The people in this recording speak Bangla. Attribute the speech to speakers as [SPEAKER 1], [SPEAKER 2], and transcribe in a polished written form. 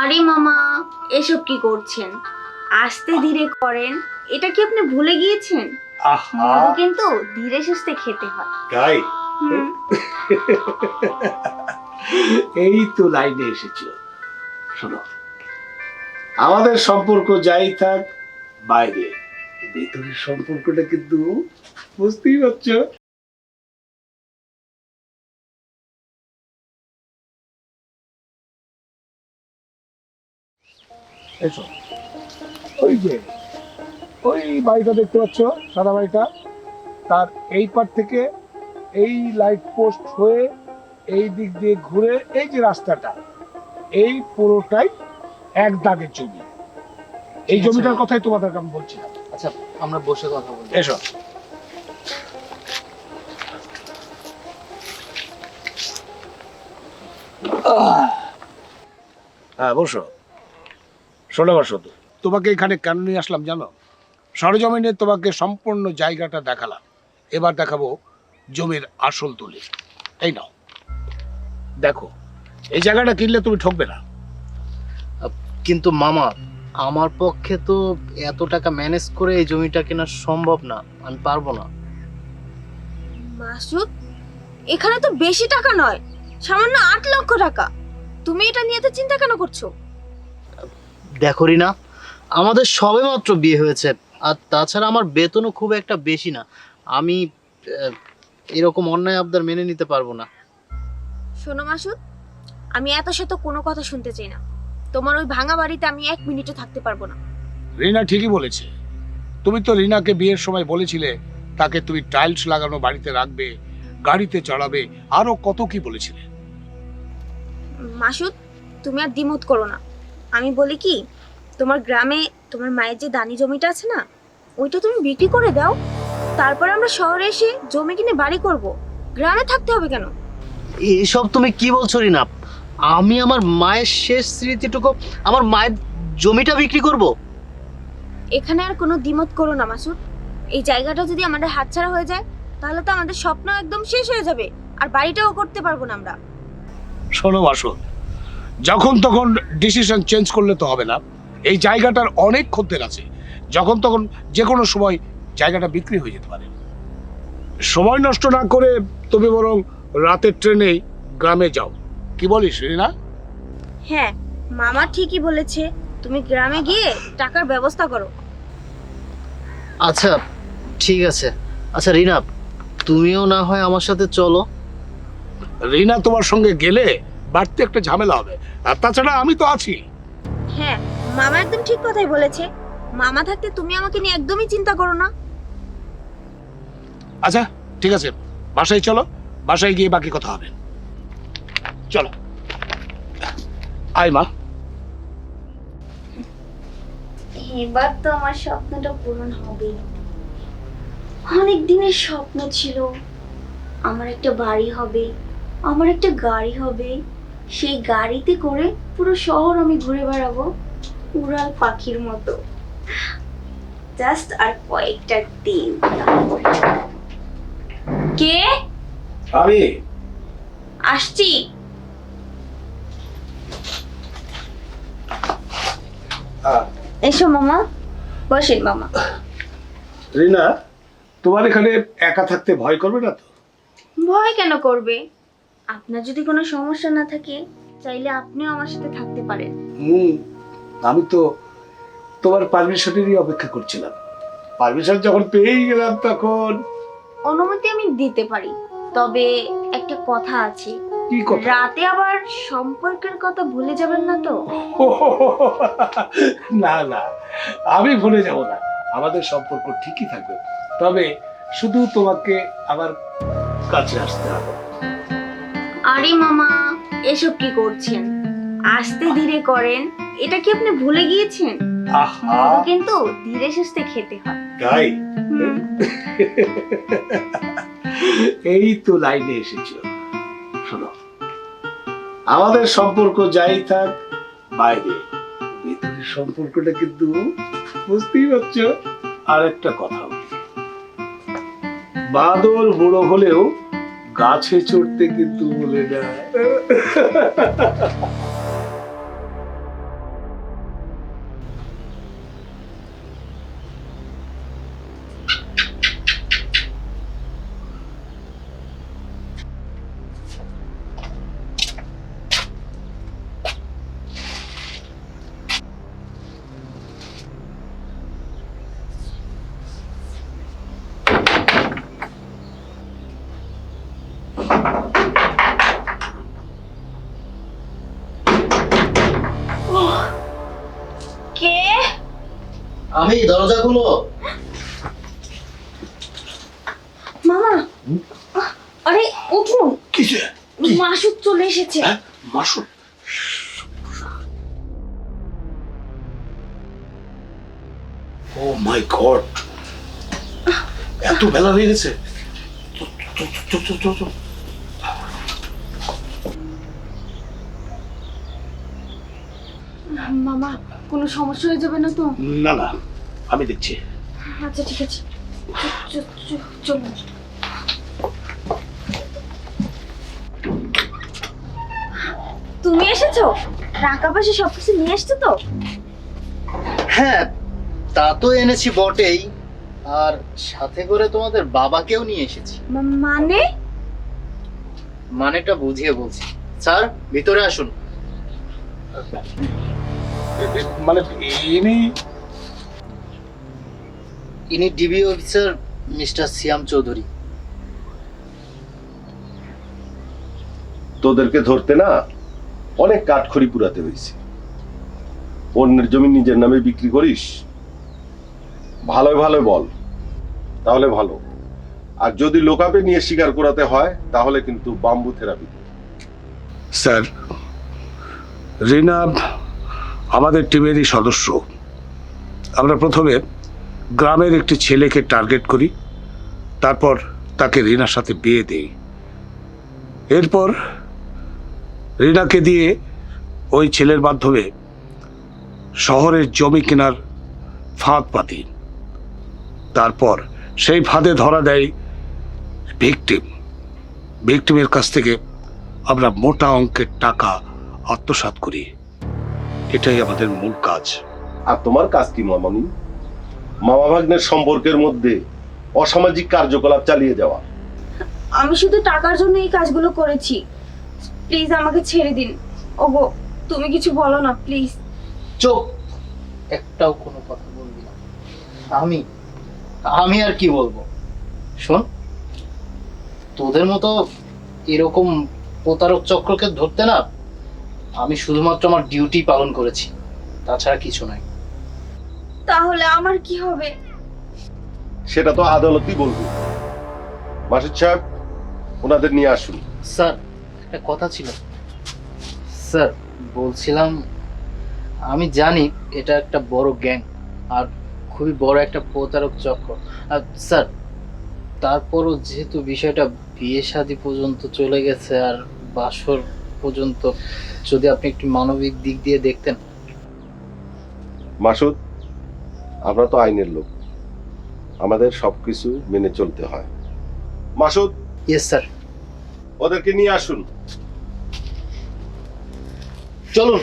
[SPEAKER 1] আরে মামা, এসব কি করছেন? আস্তে ধীরে করেন। এটা কি আপনি ভুলে গিয়েছেন?
[SPEAKER 2] আহা,
[SPEAKER 1] মধু কিন্তু ধীরে সুস্থে খেতে হয়।
[SPEAKER 2] তাই
[SPEAKER 1] হুম।
[SPEAKER 2] এই তো লাইনে এসেছো। শোনো, আমাদের সম্পর্ক যাই থাক বাইরে, ভেতরের সম্পর্কটা কিন্তু বুঝতেই পারছো। এসো, ওই যে ওই বাড়িটা দেখতে পাচ্ছ, সাদা বাড়িটা, তার এই পার থেকে এই লাইট পোস্ট হয়ে এই দিক দিয়ে ঘুরে এই যে রাস্তাটা, এই পুরোটাই এক দাগের জমি। এই জমিটার কথাই তোমাদেরকে আমি বলছিলাম।
[SPEAKER 3] আচ্ছা, আমরা বসে কথা বলি।
[SPEAKER 2] এসো। হ্যাঁ, বসো। শোনো বসো, তোমাকে এখানে কেন নিয়ে আসলাম জানো? সরজমিনে তোমাকে সম্পূর্ণ জায়গাটা দেখালাম, এবার দেখাবো জমির আসল দলিল। এই নাও, দেখো। এই জায়গাটা কিনলে তুমি ঠকবে না।
[SPEAKER 3] কিন্তু মামা, আমার পক্ষে তো এত টাকা ম্যানেজ করে এই জমিটা কেনা সম্ভব না, আমি পারবো না।
[SPEAKER 1] মাসুদ, এখানে তো বেশি টাকা নয়, সামান্য 8 লক্ষ টাকা। তুমি এটা নিয়ে তো চিন্তা কেন করছো?
[SPEAKER 3] দেখো রিনা, আমাদের সবেমাত্র বিয়ে হয়েছে, আর তাছাড়া আমার বেতনও খুব একটা বেশি না। আমি এরকম অন্যায় আবদার মেনে নিতে পারবো না।
[SPEAKER 1] শোনো মাসুদ, আমি এত শত কোনো কথা শুনতে চাই না। তোমার ওই ভাঙা বাড়িতে আমি 1 মিনিটও থাকতে পারবো না।
[SPEAKER 2] রিনা ঠিকই বলেছে। তুমি তো রিনাকে বিয়ের সময় বলেছিলে তাকে তুমি টাইলস লাগানো বাড়িতে রাখবে, গাড়িতে চড়াবে, আরো কত কি বলেছিলে।
[SPEAKER 1] মাসুদ, তুমি আর দ্বিমত করো না। আমি বলি কি, তোমার গ্রামে তোমার মায়ের যে দানি জমিটা আছে না, ওইটা তুমি বিক্রি করে দাও। তারপর আমরা শহরে এসে জমি কিনে বাড়ি করব। গ্রামে থাকতে হবে কেন?
[SPEAKER 3] এসব তুমি কি বলছো রিনা? আমি আমার মায়ের শেষ স্মৃতিটুকু, আমার মায়ের জমিটা বিক্রি করব?
[SPEAKER 1] এখানে আর কোনো দ্বিমত করো না মাসুদ। এই জায়গাটা যদি আমাদের হাতছাড়া হয়ে যায়, তাহলে তো আমাদের স্বপ্ন একদম শেষ হয়ে যাবে, আর বাড়িটাও করতে পারবো না আমরা।
[SPEAKER 2] শোনো বাসন, যখন তখন ডিসিশন চেঞ্জ করলে তো হবে না। এই জায়গাটার অনেক খদ্দের আছে, যখন তখন যে কোনো সময় জায়গাটা বিক্রি হয়ে যেতে পারে। সময় নষ্ট না করে তুমি বরং রাতের ট্রেনেই গ্রামে যাও। কি বলিস রিনা?
[SPEAKER 1] হ্যাঁ, মামা ঠিকই বলেছে। তুমি গ্রামে গিয়ে টাকার ব্যবস্থা করো।
[SPEAKER 3] আচ্ছা, ঠিক আছে। আচ্ছা রিনা, তুমিও না হয় আমার সাথে চলো।
[SPEAKER 2] রিনা তোমার সঙ্গে গেলে বাড়তি একটা ঝামেলা হবে, আর তাছাড়া আমি তো আছি।
[SPEAKER 1] হ্যাঁ, মামা একদম ঠিক কথাই বলেছে। মামা থাকতে তুমি আমাকে নিয়ে একদমই চিন্তা করো না।
[SPEAKER 2] আচ্ছা ঠিক আছে, বাসায় চলো, বাসায় গিয়ে বাকি কথা হবে। চলো, আয় মা।
[SPEAKER 1] এবার তো আমার স্বপ্নটা পূরণ হবে। অনেক দিনের স্বপ্ন ছিল আমার একটা বাড়ি হবে, আমার একটা গাড়ি হবে। সেই গাড়িতে করে পুরো শহর আমি ঘুরে বেড়াবো উড়াল পাখির মতো। জাস্ট আর কয়েকটা দিন। কে?
[SPEAKER 2] আমি
[SPEAKER 1] আসছি। এসো মামা, বসেন মামা।
[SPEAKER 2] রিনা, তোমার এখানে একা থাকতে ভয় করবে না তো?
[SPEAKER 1] ভয় কেন করবে? আপনার যদি কোনো সমস্যা না থাকে, চাইলে আপনিও আমার সাথে থাকতে পারেন।
[SPEAKER 2] আমি তো তোমার পারমিশনেরই অপেক্ষা করছিলাম। পারমিশন যখন পেয়েই গেলাম তখন।
[SPEAKER 1] অনুমতি আমি দিতে পারি, তবে একটা কথা আছে।
[SPEAKER 2] কি কথা?
[SPEAKER 1] রাতে আবার সম্পর্কের কথা ভুলে যাবেন না তো?
[SPEAKER 2] না না, আমি ভুলে যাব না। আমাদের সম্পর্ক ঠিকই থাকবে, তবে শুধু তোমাকে আমার কাছে আসতে হবে।
[SPEAKER 1] আরে মামা, এসব কি করছেন? আস্তে ধীরে করেন। এটা কি আপনি ভুলে গিয়েছেন?
[SPEAKER 2] আহা,
[SPEAKER 1] মধু কিন্তু ধীরে সুস্থে খেতে হয়।
[SPEAKER 2] তাই
[SPEAKER 1] হুম।
[SPEAKER 2] এই তো লাইনে এসেছো। শোনো, আমাদের সম্পর্ক যাই থাক বাইরে, ভেতরের সম্পর্কটা কিন্তু বুঝতেই পারছো। আর একটা কথা, বাদল বুড়ো হলেও গাছে চড়তে কিন্তু বলে না।
[SPEAKER 1] কে?
[SPEAKER 3] আমি, দরজা খুলো।
[SPEAKER 1] মামা, আরে উঠুন,
[SPEAKER 2] কিসে?
[SPEAKER 1] মাসুদ চলে এসেছে।
[SPEAKER 2] মাসুদ? ও মাই গড, এত বেলা হয়ে গেছে।
[SPEAKER 1] মামা, কোনো সমস্যা হয়ে যাবে না তো?
[SPEAKER 2] না না, আমি দেখছি।
[SPEAKER 1] আচ্ছা ঠিক আছে, চলুন। তুমি এসেছো? টাকা পয়সা সবকিছু নিয়ে এসছো তো?
[SPEAKER 3] হ্যাঁ, তা তো এনেছি বটেই, আর সাথে করে তোমাদের বাবাকেও নিয়ে এসেছি।
[SPEAKER 1] মানে?
[SPEAKER 3] মানেটা বুঝিয়ে বলছি। স্যার, ভিতরে আসুন।
[SPEAKER 2] মানে
[SPEAKER 3] ইনি ডিবি অফিসার মিস্টার সিয়াম চৌধুরী।
[SPEAKER 4] তোদেরকে ধরতে না অনেক কাঠখড়ি পুরাতে হয়েছে। অন্যের জমি নিজের নামে বিক্রি করিস? ভালো ভালো বল, তাহলে ভালো। আর যদি লোকাপে নিয়ে স্বীকার করাতে হয় তাহলে কিন্তু বাম্বু থেরাপি।
[SPEAKER 2] স্যার, রিনা আমাদের টিমেরই সদস্য। আমরা প্রথমে গ্রামের একটি ছেলেকে টার্গেট করি, তারপর তাকে রিনার সাথে বিয়ে দেই। এরপর রিনাকে দিয়ে ওই ছেলের মাধ্যমে শহরের জমি কেনার ফাঁদ পাতি। তারপর সেই ফাঁদে ধরা দেয় ভিকটিমের কাছ থেকে আমরা মোটা অঙ্কের টাকা আত্মসাৎ করি। এটাই আমাদের মূল কাজ।
[SPEAKER 4] আর তোমার কাজ কি মামনি? মামা ভাগ্নের সম্পর্কের মধ্যে অসামাজিক কার্যকলাপ চালিয়ে যাওয়া।
[SPEAKER 1] আমি শুধু টাকার জন্য এই কাজগুলো করেছি। প্লিজ আমাকে ছেড়ে দিন। ওগো, তুমি কিছু বলো না প্লিজ।
[SPEAKER 3] চুপ, একটাও কোনো কথা বলবি না। আমি আর কি বলবো? শোন, তোদের মতো এরকম প্রতারক চক্রকে ধরতে না আমি শুধুমাত্র আমার ডিউটি পালন করেছি, তাছাড়া কিছু নয়।
[SPEAKER 1] তাহলে আমার কি হবে?
[SPEAKER 4] সেটা তো আদালতই বলবে। মাসুদ সাহেব, ওনাদের নিয়ে আসুন।
[SPEAKER 3] স্যার, একটা কথা ছিল। স্যার, বলছিলাম, আমি জানি এটা একটা বড় গ্যাং আর খুবই বড় একটা প্রতারক চক্র। আর স্যার, তারপরও যেহেতু বিষয়টা বিয়ে শাদী পর্যন্ত চলে গেছে আর বাসর পর্যন্ত, যদি আপনি একটু মানবিক দিক দিয়ে দেখতেন।
[SPEAKER 4] মাসুদ, আমরা তো আইনের লোক, আমাদের সবকিছু মেনে চলতে হয়। Masud,
[SPEAKER 3] yes sir.
[SPEAKER 4] ওদেরকে নিয়ে আসুন।
[SPEAKER 3] চলুন।